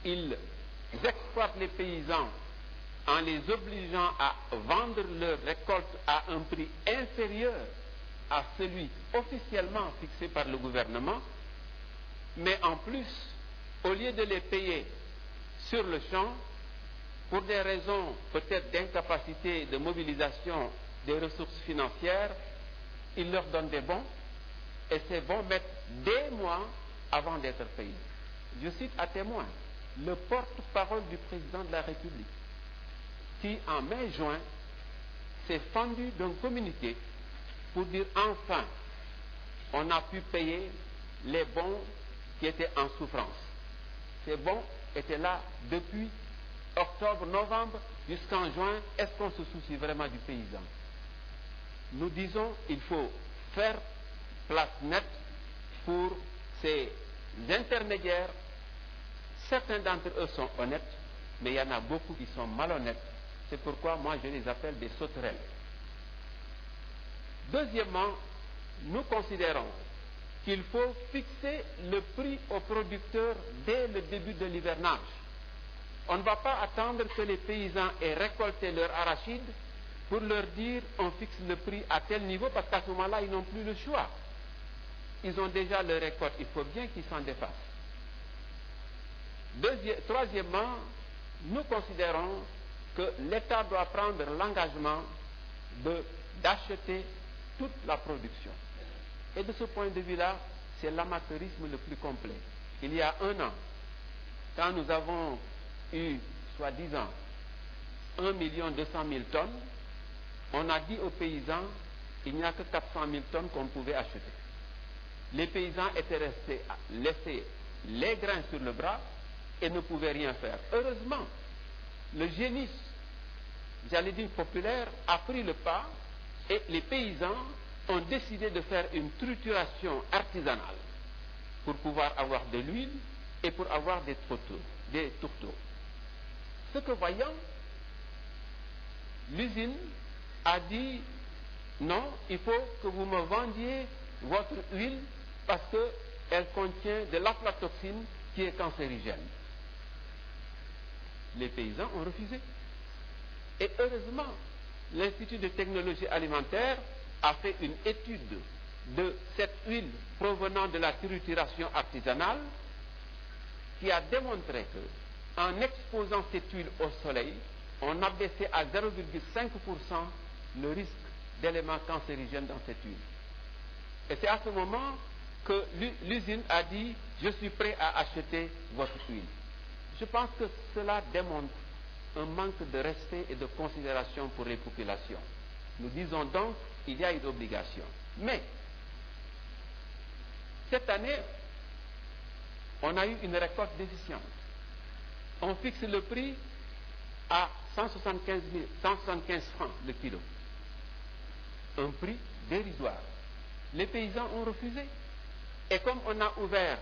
ils exploitent les paysans en les obligeant à vendre leurs récoltes à un prix inférieur à celui officiellement fixé par le gouvernement, mais en plus, au lieu de les payer sur le champ, pour des raisons peut-être d'incapacité de mobilisation des ressources financières, ils leur donnent des bons, et ces bons mettent des mois avant d'être payés. Je cite à témoin le porte-parole du président de la République, qui en mai-juin s'est fendu d'un communiqué pour dire enfin on a pu payer les bons qui étaient en souffrance. Ces bons étaient là depuis octobre, novembre jusqu'en juin. Est-ce qu'on se soucie vraiment du paysan? Nous disons qu'il faut faire place nette pour ces intermédiaires. Certains d'entre eux sont honnêtes, mais il y en a beaucoup qui sont malhonnêtes. C'est pourquoi moi je les appelle des sauterelles. Deuxièmement, nous considérons qu'il faut fixer le prix aux producteurs dès le début de l'hivernage. On ne va pas attendre que les paysans aient récolté leur arachide pour leur dire on fixe le prix à tel niveau, parce qu'à ce moment-là, ils n'ont plus le choix. Ils ont déjà leur récolte, il faut bien qu'ils s'en défassent. Troisièmement, nous considérons que l'État doit prendre l'engagement d'acheter toute la production. Et de ce point de vue-là, c'est l'amateurisme le plus complet. Il y a un an, quand nous avons eu, soi-disant, 1 200 000 tonnes, on a dit aux paysans, il n'y a que 400 000 tonnes qu'on pouvait acheter. Les paysans étaient restés laissés les grains sur le bras et ne pouvaient rien faire. Heureusement, le génie, j'allais dire populaire, a pris le pas et les paysans ont décidé de faire une trituration artisanale pour pouvoir avoir de l'huile et pour avoir des tourteaux. Ce que voyant, l'usine a dit non, il faut que vous me vendiez votre huile parce qu'elle contient de l'aflatoxine qui est cancérigène. Les paysans ont refusé. Et heureusement, l'Institut de technologie alimentaire a fait une étude de cette huile provenant de la trituration artisanale qui a démontré que, en exposant cette huile au soleil, on abaissait à 0,5% le risque d'éléments cancérigènes dans cette huile. Et c'est à ce moment que l'usine a dit « Je suis prêt à acheter votre huile ». Je pense que cela démontre un manque de respect et de considération pour les populations. Nous disons donc qu'il y a une obligation. Mais, cette année, on a eu une récolte déficiente. On fixe le prix à 175 francs le kilo. Un prix dérisoire. Les paysans ont refusé. Et comme on a ouvert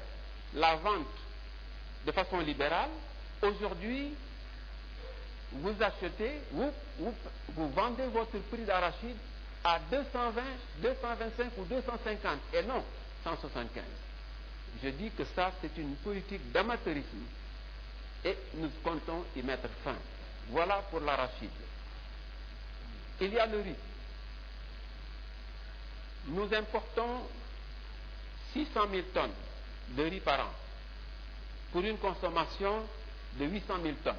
la vente de façon libérale, aujourd'hui, vous achetez, vous vendez votre prix d'arachide à 220, 225 ou 250 et non 175. Je dis que ça, c'est une politique d'amateurisme et nous comptons y mettre fin. Voilà pour l'arachide. Il y a le riz. Nous importons 600 000 tonnes de riz par an pour une consommation de 800 000 tonnes.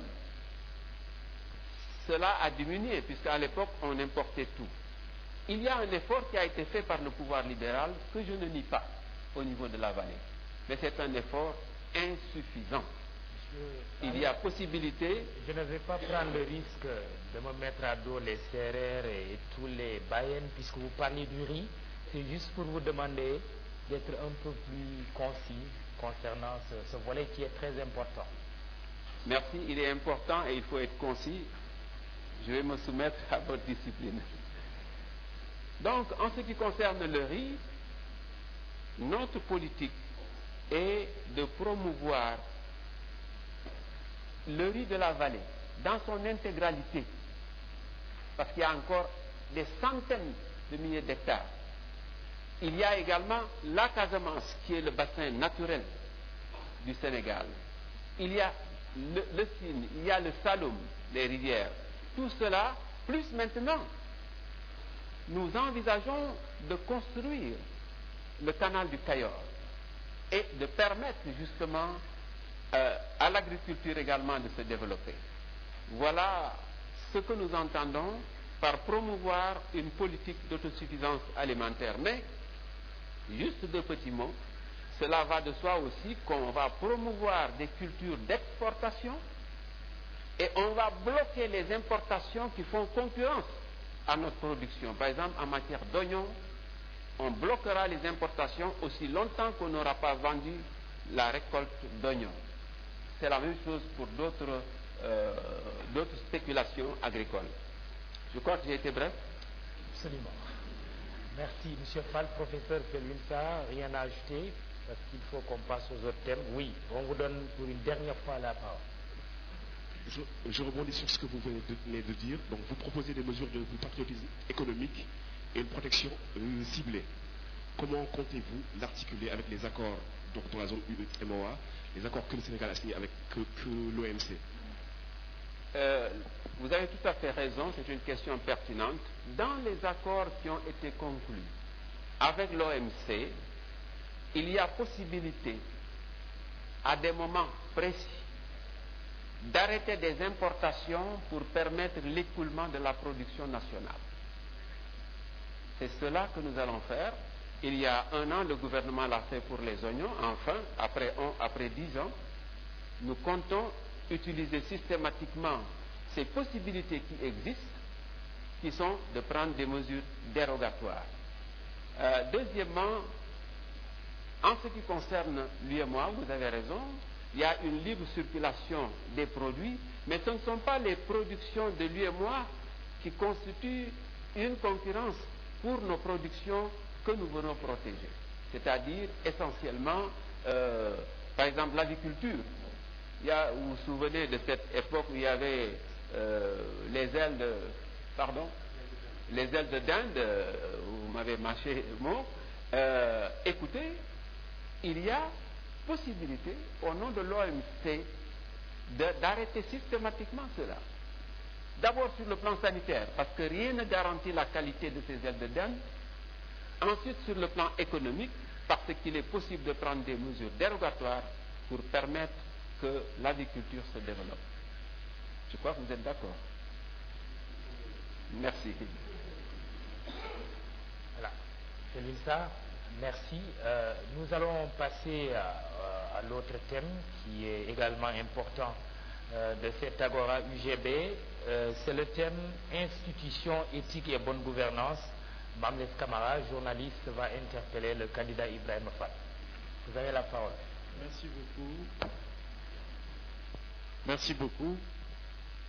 Cela a diminué puisqu'à l'époque on importait tout. Il y a un effort qui a été fait par le pouvoir libéral que je ne nie pas au niveau de la vallée. Mais c'est un effort insuffisant. Il y a possibilité... Je ne vais pas prendre le risque de me mettre à dos les serrères et tous les baïennes puisque vous parlez du riz. C'est juste pour vous demander d'être un peu plus concis concernant ce volet qui est très important. Merci, il est important et il faut être concis. Je vais me soumettre à votre discipline. Donc, en ce qui concerne le riz, notre politique est de promouvoir le riz de la vallée dans son intégralité, parce qu'il y a encore des centaines de milliers d'hectares. Il y a également la Casamance, qui est le bassin naturel du Sénégal. Il y a le Sine, il y a le Saloum, les rivières. Tout cela, plus maintenant, nous envisageons de construire le canal du Cayor et de permettre justement à l'agriculture également de se développer. Voilà ce que nous entendons par promouvoir une politique d'autosuffisance alimentaire. Mais, juste deux petits mots, cela va de soi aussi qu'on va promouvoir des cultures d'exportation et on va bloquer les importations qui font concurrence à notre production. Par exemple, en matière d'oignons, on bloquera les importations aussi longtemps qu'on n'aura pas vendu la récolte d'oignons. C'est la même chose pour d'autres spéculations agricoles. Je crois que j'ai été bref. Absolument. Merci, M. Fall. Professeur Felwinsa, rien à ajouter, parce qu'il faut qu'on passe aux autres thèmes. Oui, on vous donne pour une dernière fois la parole. Je rebondis sur ce que vous venez de dire. Donc, vous proposez des mesures de patriotisme économique et une protection ciblée. Comment comptez-vous l'articuler avec les accords donc, dans la zone UEMOA, les accords que le Sénégal a signés avec l'OMC? Vous avez tout à fait raison, c'est une question pertinente. Dans les accords qui ont été conclus avec l'OMC, il y a possibilité, à des moments précis, d'arrêter des importations pour permettre l'écoulement de la production nationale. C'est cela que nous allons faire. Il y a un an, le gouvernement l'a fait pour les oignons. Enfin, après 10 ans, nous comptons utiliser systématiquement ces possibilités qui existent, qui sont de prendre des mesures dérogatoires. Deuxièmement, en ce qui concerne l'UEMOA, vous avez raison, il y a une libre circulation des produits, mais ce ne sont pas les productions de l'UEMOA qui constituent une concurrence pour nos productions que nous venons protéger. C'est-à-dire essentiellement, par exemple, l'aviculture. Vous vous souvenez de cette époque où il y avait les ailes de dinde, vous m'avez mâché le mot. Écoutez, il y a possibilité, au nom de l'OMC, d'arrêter systématiquement cela. D'abord sur le plan sanitaire, parce que rien ne garantit la qualité de ces ailes de dinde. Ensuite sur le plan économique, parce qu'il est possible de prendre des mesures dérogatoires pour permettre que l'agriculture se développe. Je crois que vous êtes d'accord. Merci. Voilà. Felwinsa, merci. Nous allons passer à l'autre thème qui est également important de cette Agora UGB. C'est le thème institutions, éthique et bonne gouvernance. Mamles Kamara, journaliste, va interpeller le candidat Ibrahim Fall. Vous avez la parole. Merci beaucoup. Merci beaucoup.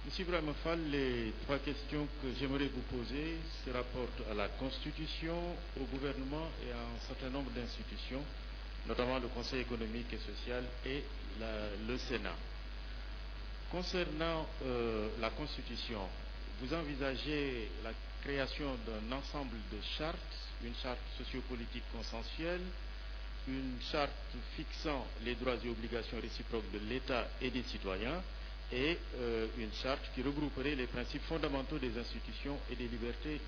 Monsieur Ibrahim Fall, les trois questions que j'aimerais vous poser se rapportent à la Constitution, au gouvernement et à un certain nombre d'institutions, notamment le Conseil économique et social et le Sénat. Concernant la Constitution, vous envisagez la création d'un ensemble de chartes, une charte sociopolitique consensuelle, une charte fixant les droits et obligations réciproques de l'État et des citoyens, et une charte qui regrouperait les principes fondamentaux des institutions et des libertés.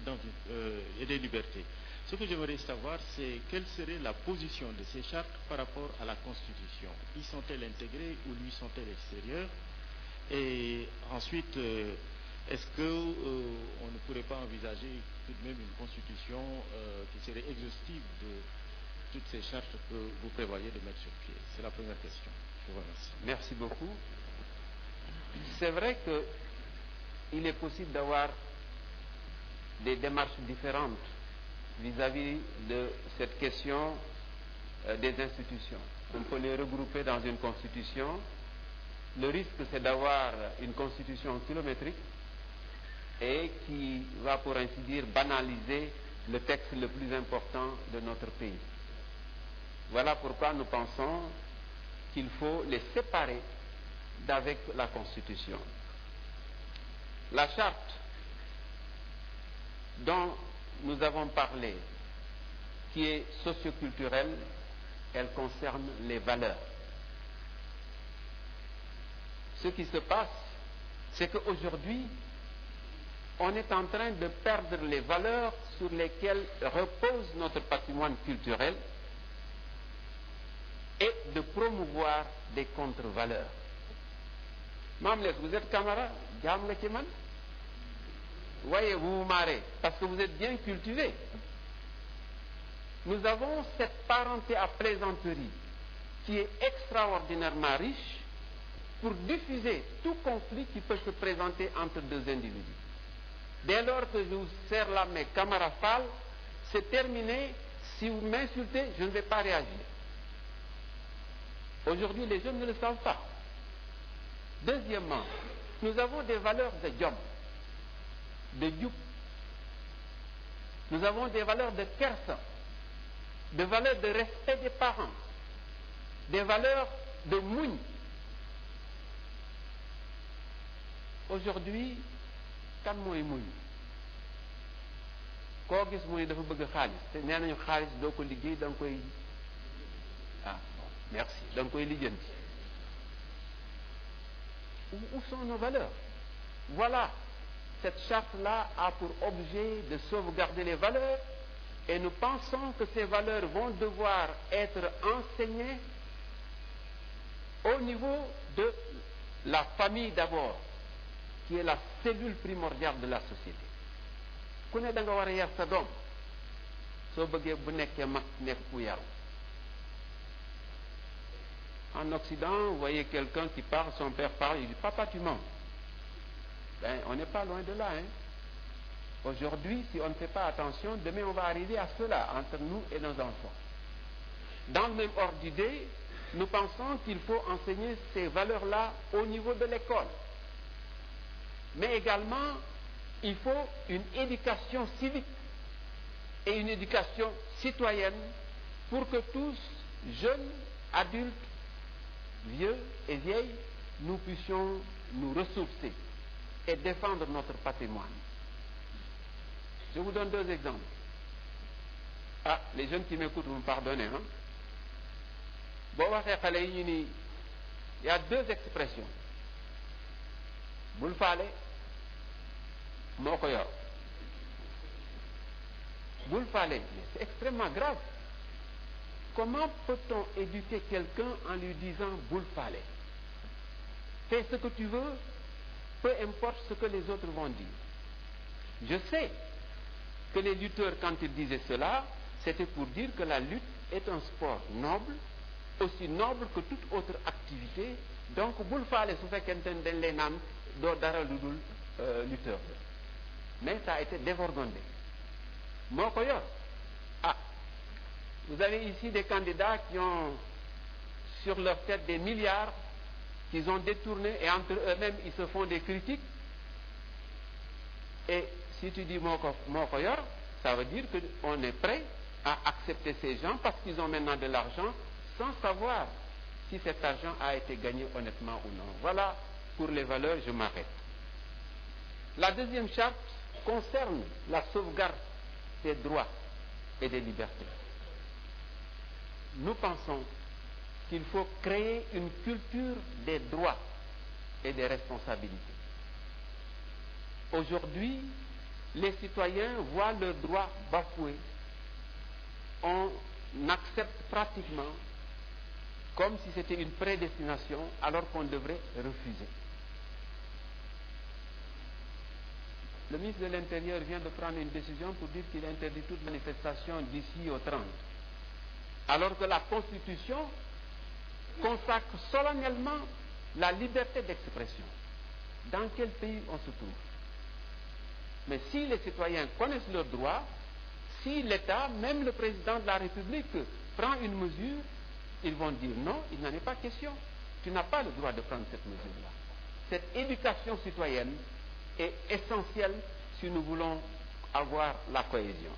Ce que j'aimerais savoir, c'est quelle serait la position de ces chartes par rapport à la Constitution. Y sont-elles intégrées ou lui sont-elles extérieures? Et ensuite, est-ce qu'on ne pourrait pas envisager tout de même une Constitution qui serait exhaustive de toutes ces chartes que vous prévoyez de mettre sur pied? C'est la première question. Je vous remercie. Merci beaucoup. C'est vrai qu'il est possible d'avoir des démarches différentes vis-à-vis de cette question des institutions. On peut les regrouper dans une constitution. Le risque, c'est d'avoir une constitution kilométrique et qui va, pour ainsi dire, banaliser le texte le plus important de notre pays. Voilà pourquoi nous pensons qu'il faut les séparer d'avec la Constitution. La charte dont nous avons parlé, qui est socioculturelle, elle concerne les valeurs. ce qui se passe, c'est qu'aujourd'hui, on est en train de perdre les valeurs sur lesquelles repose notre patrimoine culturel et de promouvoir des contre-valeurs. Mamles, vous êtes camarade, Diam la ci man. Voyez, vous vous marrez, parce que vous êtes bien cultivé. Nous avons cette parenté à plaisanterie qui est extraordinairement riche pour diffuser tout conflit qui peut se présenter entre deux individus. Dès lors que je vous serre la main, camarade Fall, c'est terminé. Si vous m'insultez, je ne vais pas réagir. Aujourd'hui, les jeunes ne le savent pas. Deuxièmement, nous avons des valeurs de job, de youp. Nous avons des valeurs de kersa, des valeurs de respect des parents, des valeurs de muñ. Aujourd'hui, kan mooy muñ koo gis mu ne dafa bëgg xaalis te nee nañu xaalis doo ko liggéey da nga koy merci da nga koy lijjanti. Où sont nos valeurs? Voilà, cette charte-là a pour objet de sauvegarder les valeurs et nous pensons que ces valeurs vont devoir être enseignées au niveau de la famille d'abord, qui est la cellule primordiale de la société. Ku ne da nga war a yar sa doom soo bëggee bu nekkee mag nekk ku yaru. En Occident, vous voyez quelqu'un qui parle, son père parle, il dit papa tu mens. Ben, on n'est pas loin de là, hein. Aujourd'hui, si on ne fait pas attention, demain on va arriver à cela entre nous et nos enfants. Dans le même ordre d'idée, nous pensons qu'il faut enseigner ces valeurs-là au niveau de l'école. Mais également, il faut une éducation civique et une éducation citoyenne pour que tous, jeunes, adultes, vieux et vieilles, nous puissions nous ressourcer et défendre notre patrimoine. Je vous donne deux exemples. Ah, les jeunes qui m'écoutent, vous me pardonnez, hein? Boo waxee xale yi ñu ni il y a deux expressions. Bul faale moo ko yor. Bul faale, mais c'est extrêmement grave. Comment peut-on éduquer quelqu'un en lui disant bul faale? Fais ce que tu veux, peu importe ce que les autres vont dire. Je sais que les lutteurs, quand ils disaient cela, c'était pour dire que la lutte est un sport noble, aussi noble que toute autre activité. Donc bul faale su fekkente ne dañ lay naan doo dara lu dul lutteur. Mais ça a été dévergondé. Moo ko yor. Ah, vous avez ici des candidats qui ont sur leur tête des milliards qu'ils ont détournés et entre eux-mêmes ils se font des critiques. Et si tu dis moo ko yor, ça veut dire qu'on est prêt à accepter ces gens parce qu'ils ont maintenant de l'argent sans savoir si cet argent a été gagné honnêtement ou non. Voilà pour les valeurs, je m'arrête. La deuxième charte concerne la sauvegarde des droits et des libertés. Nous pensons qu'il faut créer une culture des droits et des responsabilités. Aujourd'hui, les citoyens voient leurs droits bafoués. On accepte pratiquement comme si c'était une prédestination alors qu'on devrait refuser. Le ministre de l'Intérieur vient de prendre une décision pour dire qu'il interdit toute manifestation d'ici au 30. Alors que la Constitution consacre solennellement la liberté d'expression. Dans quel pays on se trouve? Mais si les citoyens connaissent leurs droits, si l'État, même le président de la République, prend une mesure, ils vont dire non, il n'en est pas question. Tu n'as pas le droit de prendre cette mesure-là. Cette éducation citoyenne est essentielle si nous voulons avoir la cohésion.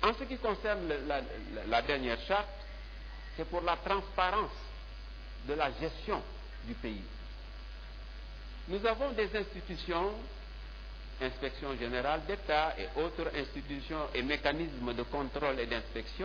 En ce qui concerne la dernière charte, c'est pour la transparence de la gestion du pays. Nous avons des institutions, inspection générale d'État et autres institutions et mécanismes de contrôle et d'inspection